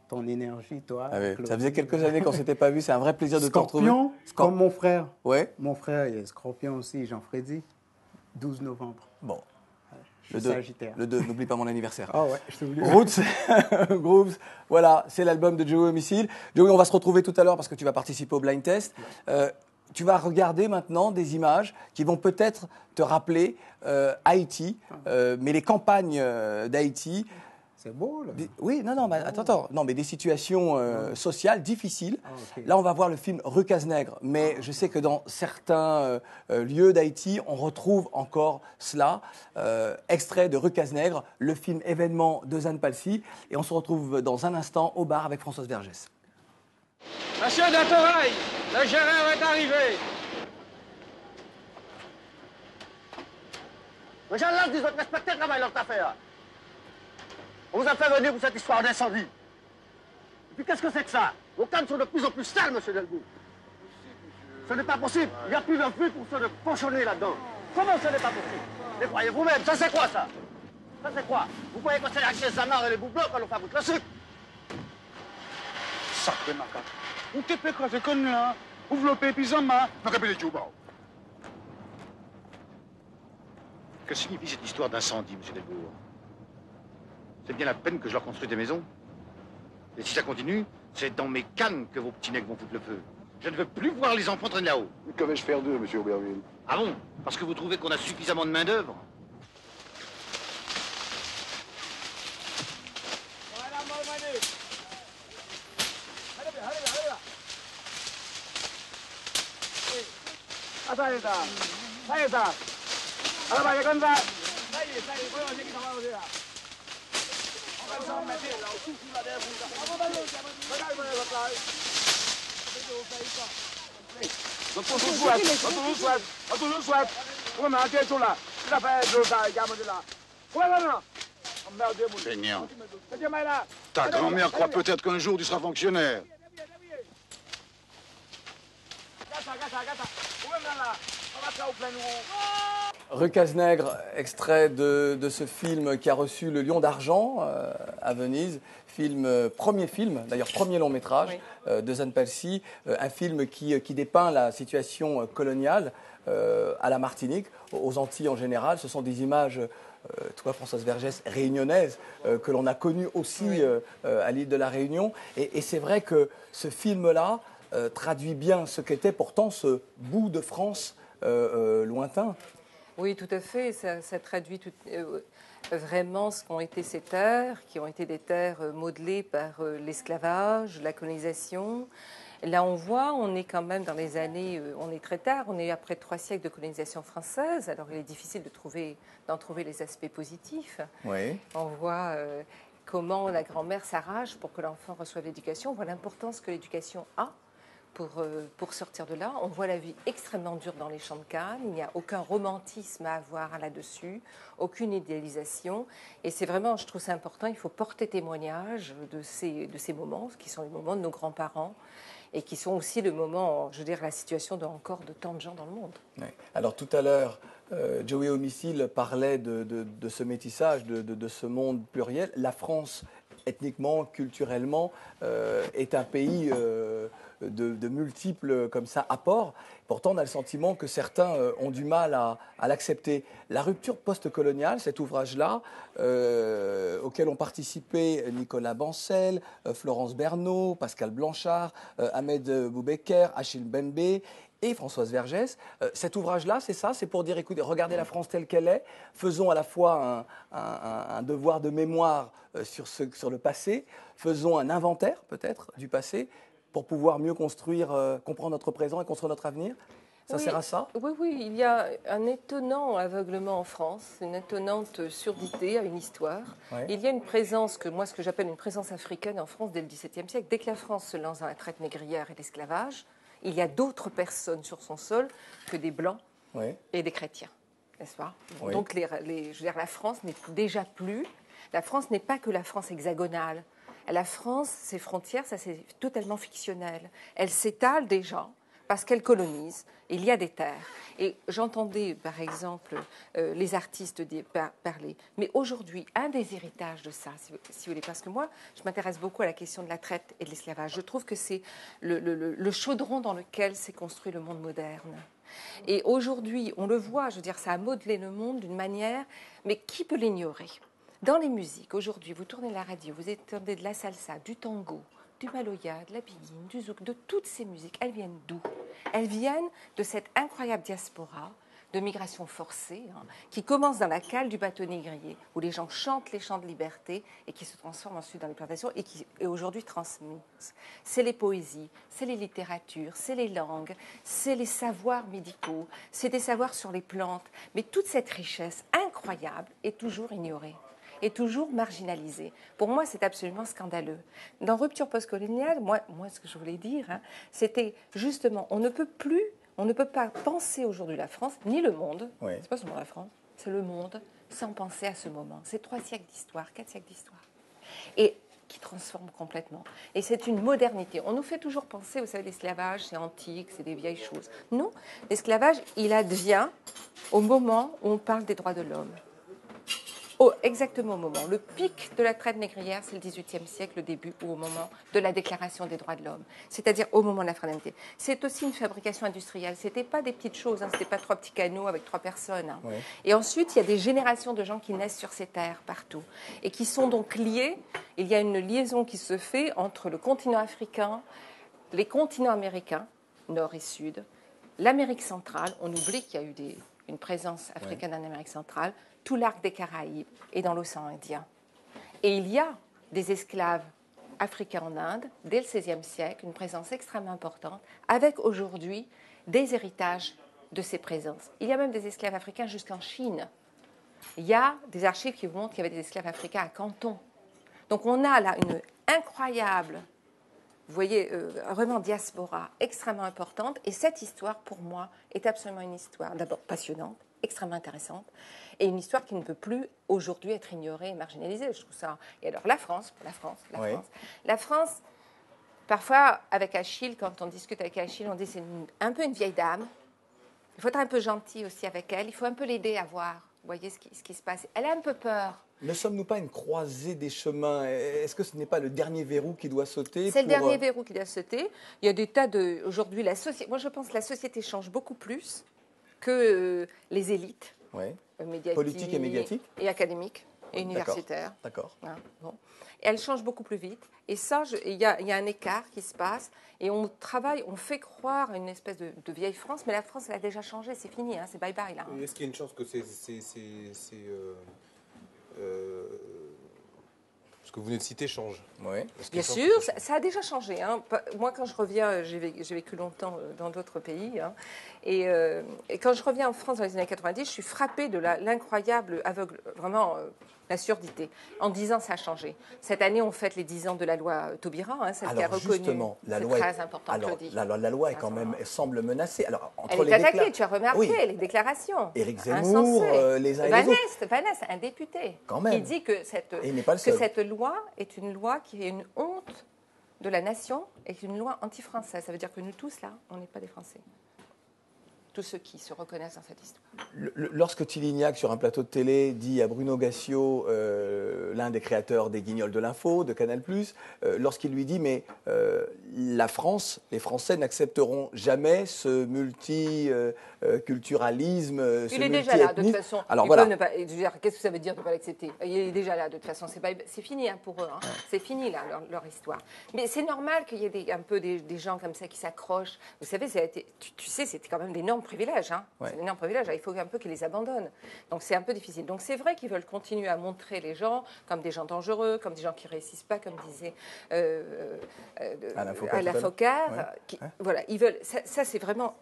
ton énergie, toi. Ah oui. Claude. Ça faisait quelques années qu'on ne s'était pas vu. C'est un vrai plaisir de te retrouver. Scorpion, comme mon frère. Ouais. Mon frère, il est Scorpion aussi, Jean-Freddy. 12 novembre. Bon. Je suis Sagittaire. Le 2, n'oublie pas mon anniversaire. Ah ouais, je t'oublie. Roots, Grooves, voilà, c'est l'album de Joey Homicide. Joey, on va se retrouver tout à l'heure parce que tu vas participer au blind test. Tu vas regarder maintenant des images qui vont peut-être te rappeler Haïti, mais les campagnes d'Haïti. C'est beau, là. Oui, non, mais attends, non, mais des situations sociales difficiles. Ah, ok. Là, on va voir le film Rue Cazenègre, mais je sais que dans certains lieux d'Haïti, on retrouve encore cela. Extrait de Rue Cazenègre, le film événement de Zane Palsy, et on se retrouve dans un instant au bar avec Françoise Vergès. Monsieur Datorail, le gérant est arrivé. Les gens là disent de respecter le travail leur affaire. On vous a fait venir pour cette histoire d'incendie. Et puis qu'est-ce que c'est que ça? Vos cannes sont de plus en plus sales, monsieur Delbourg. Ce n'est pas possible. Il n'y a plus de flux pour se pochonner là-dedans. Comment ce n'est pas possible? Mais voyez vous-même, ça c'est quoi ça? Ça c'est quoi? Vous croyez que c'est avec les amarres et les bouts blancs qu'on fabrique le sucre? Sacré macaque. Où t'es fait quand c'est connu, hein? Ouvre le pépizama. Non, qu'à les joues, Que signifie cette histoire d'incendie, monsieur Delbourg? C'est bien la peine que je leur construise des maisons. Et si ça continue, c'est dans mes cannes que vos petits necks vont foutre le feu. Je ne veux plus voir les enfants traîner là-haut. Que vais-je faire d'eux, monsieur Auberville? Ah bon? Parce que vous trouvez qu'on a suffisamment de main-d'œuvre? Feignant. Ta grand-mère croit peut-être qu'un jour tu seras fonctionnaire. Rue Cazenègre, extrait de ce film qui a reçu le Lion d'Argent à Venise. Premier film, d'ailleurs premier long métrage de Zane Palsy, un film qui dépeint la situation coloniale à la Martinique, aux Antilles en général. Ce sont des images, toi Françoise Vergès, réunionnaises, que l'on a connues aussi à l'île de la Réunion. Et c'est vrai que ce film-là traduit bien ce qu'était pourtant ce bout de France lointain. Oui, tout à fait. Ça traduit vraiment ce qu'ont été ces terres, qui ont été des terres modelées par l'esclavage, la colonisation. Là, on voit, on est quand même dans les années, on est très tard, on est après 3 siècles de colonisation française, alors il est difficile d'en trouver les aspects positifs. Oui. On voit comment la grand-mère s'arrache pour que l'enfant reçoive l'éducation, on voit l'importance que l'éducation a pour sortir de là. On voit la vie extrêmement dure dans les champs de canne. Il n'y a aucun romantisme à avoir là-dessus, aucune idéalisation. Et c'est vraiment, je trouve ça important, il faut porter témoignage de ces moments, qui sont les moments de nos grands-parents et qui sont aussi le moment, je veux dire, la situation encore de tant de gens dans le monde. Oui. Alors tout à l'heure, Joey Homicide parlait de ce métissage, de ce monde pluriel. La France, ethniquement, culturellement, est un pays de multiples comme ça apports. Pourtant, on a le sentiment que certains ont du mal à l'accepter. La rupture post-coloniale, cet ouvrage-là, auquel ont participé Nicolas Bancel, Florence Bernot, Pascal Blanchard, Ahmed Boubeker, Achille Mbembe et Françoise Vergès. Cet ouvrage-là, c'est ça, c'est pour dire, écoutez, regardez la France telle qu'elle est, faisons à la fois un devoir de mémoire sur le passé, faisons un inventaire peut-être du passé, pour pouvoir mieux comprendre notre présent et construire notre avenir. Ça sert à ça? Oui, il y a un étonnant aveuglement en France, une étonnante surdité à une histoire. Ouais. Il y a une présence, ce que j'appelle une présence africaine en France dès le XVIIe siècle. Dès que la France se lance dans la traite négrière et l'esclavage, il y a d'autres personnes sur son sol que des Blancs et des chrétiens, n'est-ce pas? Oui. Donc, je veux dire, la France n'est déjà plus... La France n'est pas que la France hexagonale. La France, ses frontières, ça c'est totalement fictionnel. Elle s'étale déjà parce qu'elle colonise. Il y a des terres. Et j'entendais, par exemple, les artistes parler. Mais aujourd'hui, un des héritages de ça, si vous voulez, parce que moi, je m'intéresse beaucoup à la question de la traite et de l'esclavage. Je trouve que c'est le chaudron dans lequel s'est construit le monde moderne. Et aujourd'hui, on le voit, je veux dire, ça a modelé le monde d'une manière, mais qui peut l'ignorer? Dans les musiques, aujourd'hui, vous tournez la radio, vous entendez de la salsa, du tango, du maloya, de la biguine, du zouk, de toutes ces musiques, elles viennent d'où? Elles viennent de cette incroyable diaspora de migration forcée qui commence dans la cale du bateau négrier, où les gens chantent les chants de liberté et qui se transforment ensuite dans les plantations et qui est aujourd'hui transmise. C'est les poésies, c'est les littératures, c'est les langues, c'est les savoirs médicaux, c'est des savoirs sur les plantes. Mais toute cette richesse incroyable est toujours ignorée, est toujours marginalisée. Pour moi, c'est absolument scandaleux. Dans Rupture postcoloniale, moi ce que je voulais dire, c'était justement, on ne peut pas penser aujourd'hui la France, ni le monde, c'est pas seulement la France, c'est le monde, sans penser à ce moment. C'est 3 siècles d'histoire, 4 siècles d'histoire. Et qui transforme complètement. Et c'est une modernité. On nous fait toujours penser, vous savez, l'esclavage, c'est antique, c'est des vieilles choses. Non, l'esclavage, il advient au moment où on parle des droits de l'homme. Exactement au moment. Le pic de la traite négrière, c'est le XVIIIe siècle, le début, ou au moment de la déclaration des droits de l'homme, c'est-à-dire au moment de la fraternité. C'est aussi une fabrication industrielle. Ce n'était pas des petites choses, ce n'était pas 3 petits canots avec 3 personnes. Ouais. Et ensuite, il y a des générations de gens qui naissent sur ces terres partout et qui sont donc liés. Il y a une liaison qui se fait entre le continent africain, les continents américains, nord et sud, l'Amérique centrale. On oublie qu'il y a eu une présence africaine en Amérique centrale, tout l'arc des Caraïbes et dans l'océan Indien. Et il y a des esclaves africains en Inde, dès le XVIe siècle, une présence extrêmement importante, avec aujourd'hui des héritages de ces présences. Il y a même des esclaves africains jusqu'en Chine. Il y a des archives qui montrent qu'il y avait des esclaves africains à Canton. Donc on a là une incroyable, vous voyez, vraiment diaspora extrêmement importante. Et cette histoire, pour moi, est absolument une histoire, d'abord passionnante, extrêmement intéressante, et une histoire qui ne peut plus aujourd'hui être ignorée et marginalisée. Je trouve ça. Et alors la France, la France, parfois avec Achille, quand on discute avec Achille, on dit c'est un peu une vieille dame. Il faut être un peu gentil aussi avec elle. Il faut un peu l'aider à voir, vous voyez ce qui se passe. Elle a un peu peur. Ne sommes-nous pas une croisée des chemins? Est-ce que ce n'est pas le dernier verrou qui doit sauter? C'est le dernier verrou qui doit sauter. Il y a des tas de. Aujourd'hui, moi je pense que la société change beaucoup plus que les élites. Médiatiques, politique et médiatique et académiques et universitaires. D'accord. Bon. Et elle change beaucoup plus vite. Et ça, il y a un écart qui se passe. Et on travaille, on fait croire à une espèce de vieille France, mais la France, elle a déjà changé. C'est fini, c'est bye-bye là. Est-ce qu'il y a une chance que ce que vous venez de citer change? Bien sûr, ça a déjà changé. Moi, quand je reviens, j'ai vécu longtemps dans d'autres pays. Et quand je reviens en France dans les années 90, je suis frappée de l'incroyable aveugle, vraiment la surdité. En 10 ans, ça a changé. Cette année, on fête les 10 ans de la loi Taubira, celle qui a reconnu. Justement, la loi très important, Claudie. La loi est quand même, elle semble menacée. Alors, entre elle est attaquée, tu as remarqué les déclarations. Éric Zemmour, les uns et les autres. Vanessa, un député, quand même. qui dit que cette loi est une loi qui est une honte de la nation et une loi anti-française. Ça veut dire que nous tous, là, on n'est pas des Français. Tous ceux qui se reconnaissent dans cette histoire. Lorsque Tilignac, sur un plateau de télé, dit à Bruno Gassio, l'un des créateurs des Guignols de l'info, de Canal+, lorsqu'il lui dit « mais la France, les Français n'accepteront jamais ce multiculturalisme, ce il est déjà là, de toute façon. Alors, qu'est-ce que ça veut dire de ne pas l'accepter? Il est déjà là, de toute façon. C'est fini pour eux. C'est fini, là, leur histoire. Mais c'est normal qu'il y ait un peu des gens comme ça qui s'accrochent. Vous savez, tu sais, c'était quand même d'énormes privilèges. C'est un énorme privilège. Il faut un peu qu'ils les abandonnent. Donc c'est un peu difficile. Donc c'est vrai qu'ils veulent continuer à montrer les gens comme des gens dangereux, comme des gens qui ne réussissent pas, comme disait Alain Focard. Voilà, ils veulent. Ça c'est vraiment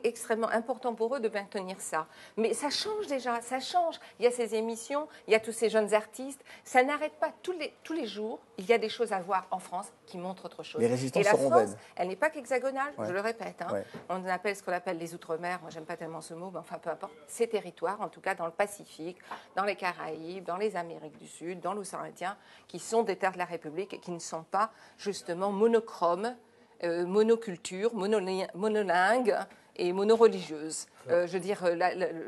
extrêmement important pour eux de maintenir ça. Mais ça change déjà, ça change. Il y a ces émissions, il y a tous ces jeunes artistes. Ça n'arrête pas. Tous les jours, il y a des choses à voir en France qui montrent autre chose. Les résistances et la seront France, vaines. elle n'est pas qu'hexagonale, je le répète. On appelle ce qu'on appelle les Outre-mer. Moi, j'aime pas tellement ce mot, mais enfin, peu importe. Ces territoires, en tout cas dans le Pacifique, dans les Caraïbes, dans les Amériques du Sud, dans l'océan Indien, qui sont des terres de la République et qui ne sont pas, justement, monochromes monoculture, monolingue et monoreligieuse. Je veux dire,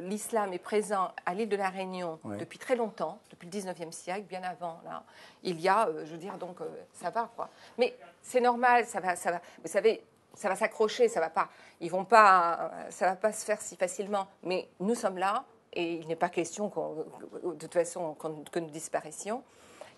l'islam est présent à l'île de la Réunion depuis très longtemps, depuis le 19e siècle, bien avant. Là, il y a, je veux dire, donc ça va quoi. Mais c'est normal, ça va. Vous savez, ça va s'accrocher, ça va pas. Ça va pas se faire si facilement. Mais nous sommes là et il n'est pas question de toute façon que nous disparaissions.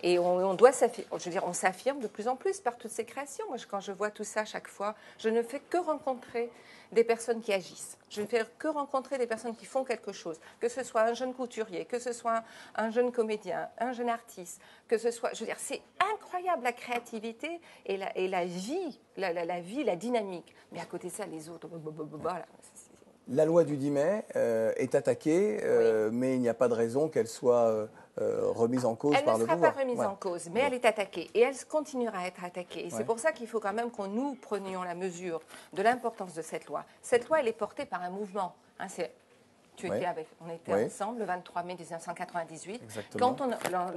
Et on doit s'affirmer, je veux dire, on s'affirme de plus en plus par toutes ces créations. Moi, quand je vois tout ça chaque fois, je ne fais que rencontrer des personnes qui agissent. Je ne fais que rencontrer des personnes qui font quelque chose. Que ce soit un jeune couturier, que ce soit un jeune comédien, un jeune artiste, que ce soit... Je veux dire, c'est incroyable la créativité et la vie, la dynamique. Mais à côté de ça, les autres... Voilà. La loi du 10 mai est attaquée, mais il n'y a pas de raison qu'elle soit remise en cause par le pouvoir. Elle ne sera pas remise en cause, mais elle est attaquée. Et elle continuera à être attaquée. Et c'est pour ça qu'il faut quand même que nous prenions la mesure de l'importance de cette loi. Cette loi, elle est portée par un mouvement. Hein, on était ensemble le 23 mai 1998. Exactement.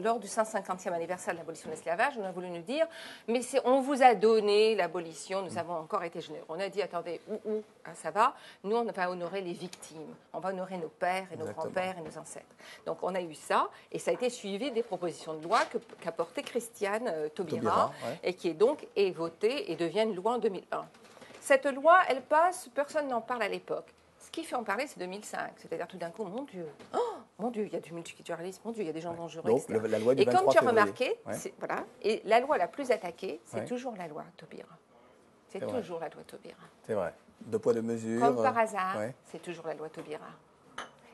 Lors du 150e anniversaire de l'abolition de l'esclavage, on a voulu nous dire mais on vous a donné l'abolition, nous avons encore été généreux. On a dit attendez, ça va, nous on va honorer les victimes, on va honorer nos pères et nos grands-pères et nos ancêtres. Donc on a eu ça et ça a été suivi des propositions de loi qu'a porté Christiane Taubira et qui est votée et devient une loi en 2001. Cette loi, elle passe, personne n'en parle à l'époque. Ce qui fait en parler, c'est 2005. C'est-à-dire tout d'un coup, mon Dieu, il y a du multiculturalisme, mon Dieu, il y a des gens dangereux, donc, etc. la loi du 23 comme tu as février. remarqué, et la loi la plus attaquée, c'est toujours la loi Taubira. C'est toujours la loi Taubira. C'est vrai. Deux poids, deux mesures. Comme par hasard, c'est toujours la loi Taubira.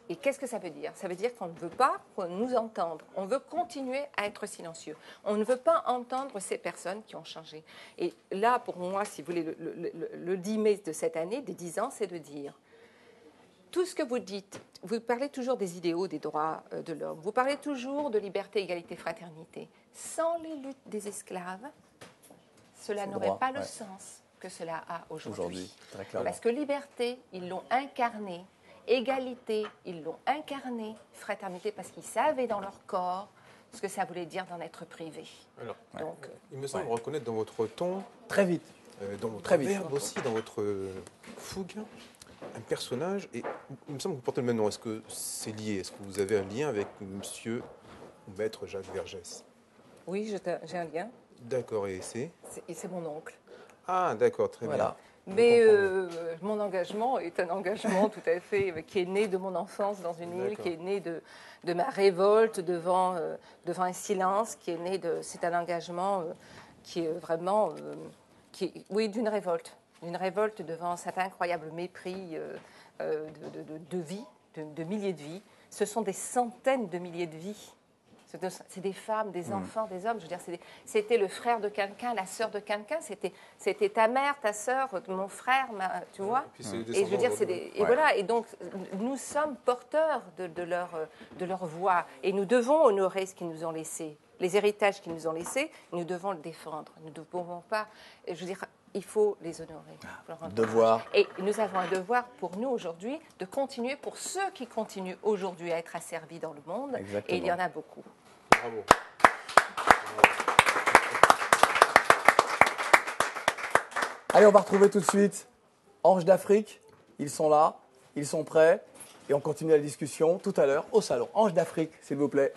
Et qu'est-ce que ça veut dire? Ça veut dire qu'on ne veut pas nous entendre. On veut continuer à être silencieux. On ne veut pas entendre ces personnes qui ont changé. Et là, pour moi, si vous voulez, le 10 mai de cette année, des 10 ans, c'est de dire... Tout ce que vous dites, vous parlez toujours des idéaux des droits de l'homme, vous parlez toujours de liberté, égalité, fraternité. Sans les luttes des esclaves, cela n'aurait pas le sens que cela a aujourd'hui. Très clairement. Parce que liberté, ils l'ont incarné, égalité, ils l'ont incarné, fraternité, parce qu'ils savaient dans leur corps ce que ça voulait dire d'en être privé. Alors, donc, il me semble reconnaître dans votre ton, très vite, dans votre verbe aussi, dans votre fougue, un personnage, et il me semble que vous portez le même nom. Est-ce que c'est lié? Est-ce que vous avez un lien avec monsieur ou maître Jacques Vergès? Oui, j'ai un lien. D'accord, et c'est mon oncle. Ah, d'accord, très bien. Mais mon engagement est un engagement tout à fait qui est né de mon enfance dans une île, qui est né de ma révolte devant un silence, qui est né c'est un engagement qui est vraiment d'une révolte. Une révolte devant cet incroyable mépris de vie, de milliers de vies. Ce sont des centaines de milliers de vies. C'est des femmes, des enfants, des hommes. Je veux dire, c'était le frère de quelqu'un, la sœur de quelqu'un. C'était ta mère, ta sœur, mon frère, tu vois. Et je veux dire, voilà. Et donc, nous sommes porteurs de leur voix. Et nous devons honorer ce qu'ils nous ont laissé. Les héritages qu'ils nous ont laissés, nous devons le défendre. Nous ne pouvons pas... Je veux dire... Il faut les honorer. Devoir. Et nous avons un devoir pour nous aujourd'hui de continuer, pour ceux qui continuent aujourd'hui à être asservis dans le monde. Exactement. Et il y en a beaucoup. Bravo. Allez, on va retrouver tout de suite Anges d'Afrique. Ils sont là, ils sont prêts. Et on continue la discussion tout à l'heure au salon. Anges d'Afrique, s'il vous plaît.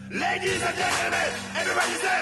Ladies and gentlemen, everybody say,